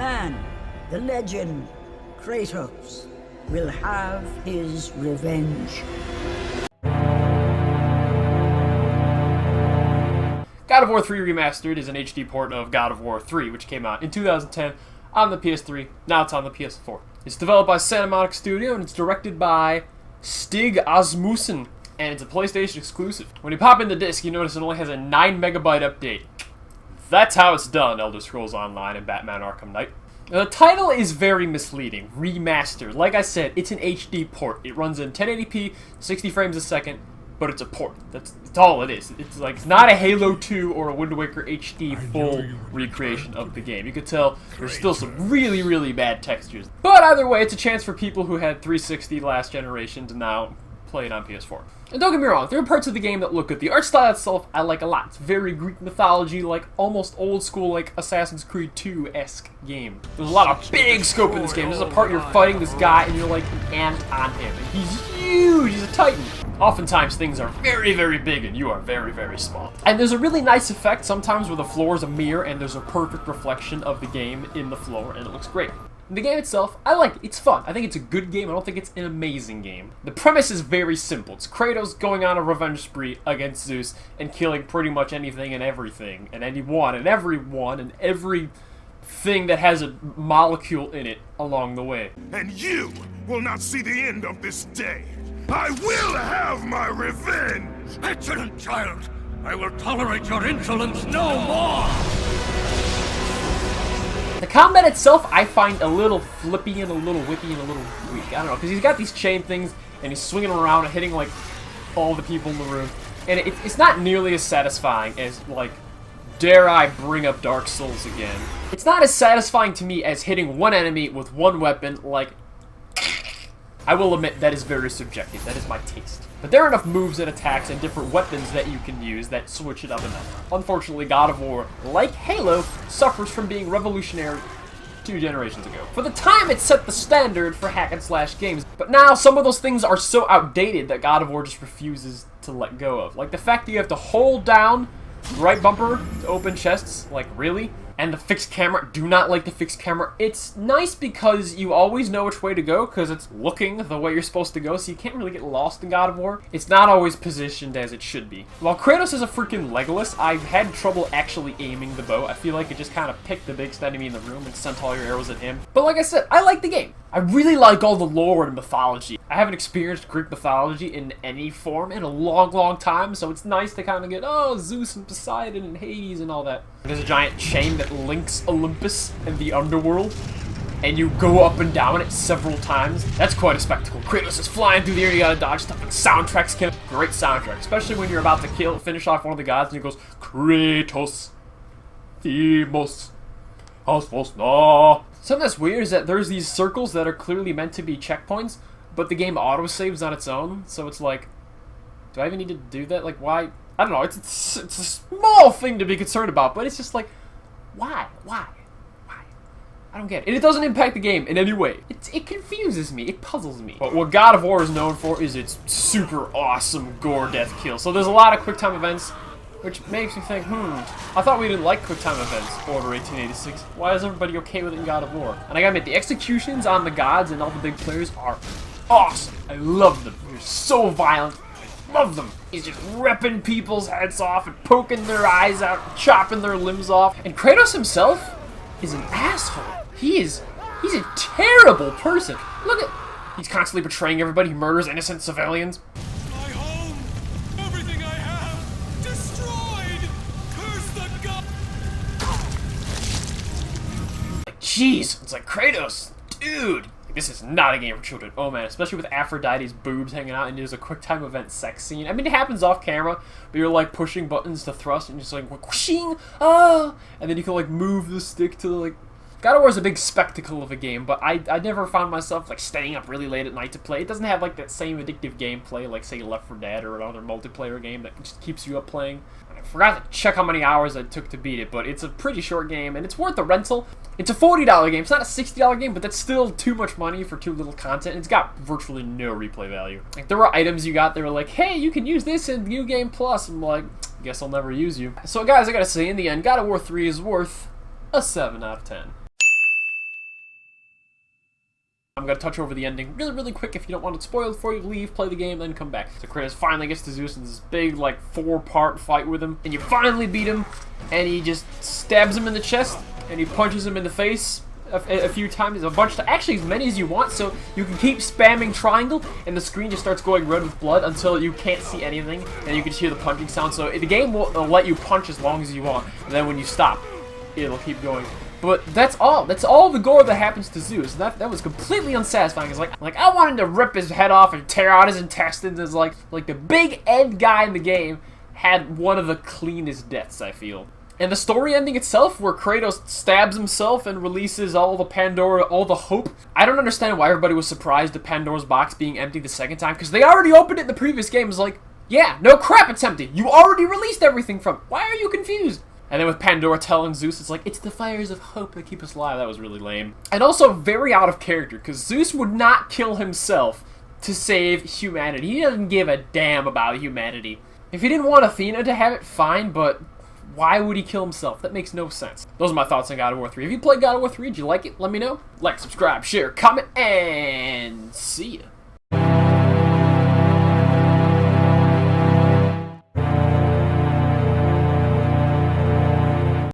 man, the legend, Kratos, will have his revenge. God of War 3 Remastered is an HD port of God of War 3, which came out in 2010 on the PS3. Now it's on the PS4. It's developed by Santa Monica Studio, and it's directed by Stig Asmussen, and it's a PlayStation exclusive. When you pop in the disc, you notice it only has a 9 megabyte update. That's how it's done, Elder Scrolls Online and Batman Arkham Knight. Now, the title is very misleading. Remastered. Like I said, it's an HD port. It runs in 1080p, 60 frames a second, but it's a port. That's all it is. It's like, it's not a Halo 2 or a Wind Waker HD full recreation of the game. You could tell there's still some really, really bad textures. But either way, it's a chance for people who had 360 last generation to now play it on PS4. And don't get me wrong, there are parts of the game that look good. The art style itself, I like a lot. It's very Greek mythology, like almost old school, like Assassin's Creed 2-esque game. There's a lot of big scope in this game. There's a part you're fighting this guy and you're like an ant on him. And he's huge, he's a titan. Oftentimes things are very, very big and you are very, very small. And there's a really nice effect sometimes where the floor is a mirror and there's a perfect reflection of the game in the floor and it looks great. The game itself, I like it. It's fun. I think it's a good game. I don't think it's an amazing game. The premise is very simple. It's Kratos going on a revenge spree against Zeus and killing pretty much anything and everything and anyone and everyone and everything that has a molecule in it along the way. And you will not see the end of this day. I will have my revenge! Excellent child! I will tolerate your insolence no more! The combat itself, I find a little flippy and a little whippy and a little weak. I don't know, because he's got these chain things, and he's swinging around and hitting, like, all the people in the room. And it's not nearly as satisfying as, like, dare I bring up Dark Souls again. It's not as satisfying to me as hitting one enemy with one weapon, like... I will admit, that is very subjective. That is my taste. But there are enough moves and attacks and different weapons that you can use that switch it up enough. Unfortunately, God of War, like Halo, suffers from being revolutionary 2 generations ago. For the time, it set the standard for hack-and-slash games. But now, some of those things are so outdated that God of War just refuses to let go of. Like the fact that you have to hold down the right bumper to open chests. Like, really? And the fixed camera, do not like the fixed camera. It's nice because you always know which way to go because it's looking the way you're supposed to go, so you can't really get lost in God of War. It's not always positioned as it should be. While Kratos is a freaking Legolas, I've had trouble actually aiming the bow. I feel like it just kind of picked the biggest enemy in the room and sent all your arrows at him. But like I said, I like the game. I really like all the lore and mythology. I haven't experienced Greek mythology in any form in a long, long time, so it's nice to kind of get, oh, Zeus and Poseidon and Hades and all that. There's a giant chain that links Olympus and the underworld, and you go up and down it several times. That's quite a spectacle. Kratos is flying through the air, you gotta dodge stuff, and soundtracks can... Great soundtrack, especially when you're about to finish off one of the gods, and he goes, Kratos, Themos, Asfosna. Something that's weird is that there's these circles that are clearly meant to be checkpoints, but the game autosaves on its own, so it's like, do I even need to do that? Like, why? I don't know, it's a small thing to be concerned about, but it's just like, why? I don't get it. And it doesn't impact the game in any way. It confuses me, it puzzles me. But what God of War is known for is its super awesome gore death kill. So there's a lot of quick time events, which makes me think, I thought we didn't like quick time events, Order 1886. Why is everybody okay with it in God of War? And I gotta admit, the executions on the gods and all the big players are awesome. I love them. They're so violent. Love them. He's just ripping people's heads off and poking their eyes out, and chopping their limbs off. And Kratos himself is an asshole. He's a terrible person. Look at, he's constantly betraying everybody. He murders innocent civilians. My home, everything I have, destroyed. Curse the god. Like, jeez, it's like Kratos, dude. This is not a game for children. Oh man, especially with Aphrodite's boobs hanging out and there's a quick time event sex scene. I mean, it happens off camera, but you're like pushing buttons to thrust and just like whooshing, oh, and then you can like move the stick to like... God of War is a big spectacle of a game, but I never found myself like staying up really late at night to play. It doesn't have like that same addictive gameplay like say Left 4 Dead or another multiplayer game that just keeps you up playing. I forgot to check how many hours I took to beat it, but it's a pretty short game, and it's worth the rental. It's a $40 game. It's not a $60 game, but that's still too much money for too little content. It's got virtually no replay value. Like, there were items you got, they were like, hey, you can use this in New Game Plus. I'm like, guess I'll never use you. So guys, I gotta say, in the end, God of War 3 is worth a 7 out of 10. I'm gonna touch over the ending really quick. If you don't want it spoiled for you, leave, play the game, then come back. So Kratos finally gets to Zeus in this big, like, 4-part fight with him, and you finally beat him, and he just stabs him in the chest, and he punches him in the face a few times, actually as many as you want, so you can keep spamming triangle, and the screen just starts going red with blood until you can't see anything, and you can just hear the punching sound. So the game will let you punch as long as you want, and then when you stop, it'll keep going. But that's all. That's all the gore that happens to Zeus. That was completely unsatisfying. It's like I wanted to rip his head off and tear out his intestines. It's like the big end guy in the game had one of the cleanest deaths, I feel. And the story ending itself, where Kratos stabs himself and releases all the Pandora, all the hope. I don't understand why everybody was surprised at Pandora's box being empty the second time, because they already opened it in the previous game. It's like, yeah, no crap, it's empty. You already released everything from it. Why are you confused? And then with Pandora telling Zeus, it's like, it's the fires of hope that keep us alive. That was really lame. And also very out of character, because Zeus would not kill himself to save humanity. He doesn't give a damn about humanity. If he didn't want Athena to have it, fine, but why would he kill himself? That makes no sense. Those are my thoughts on God of War 3. If you played God of War 3, did you like it? Let me know. Like, subscribe, share, comment, and see ya.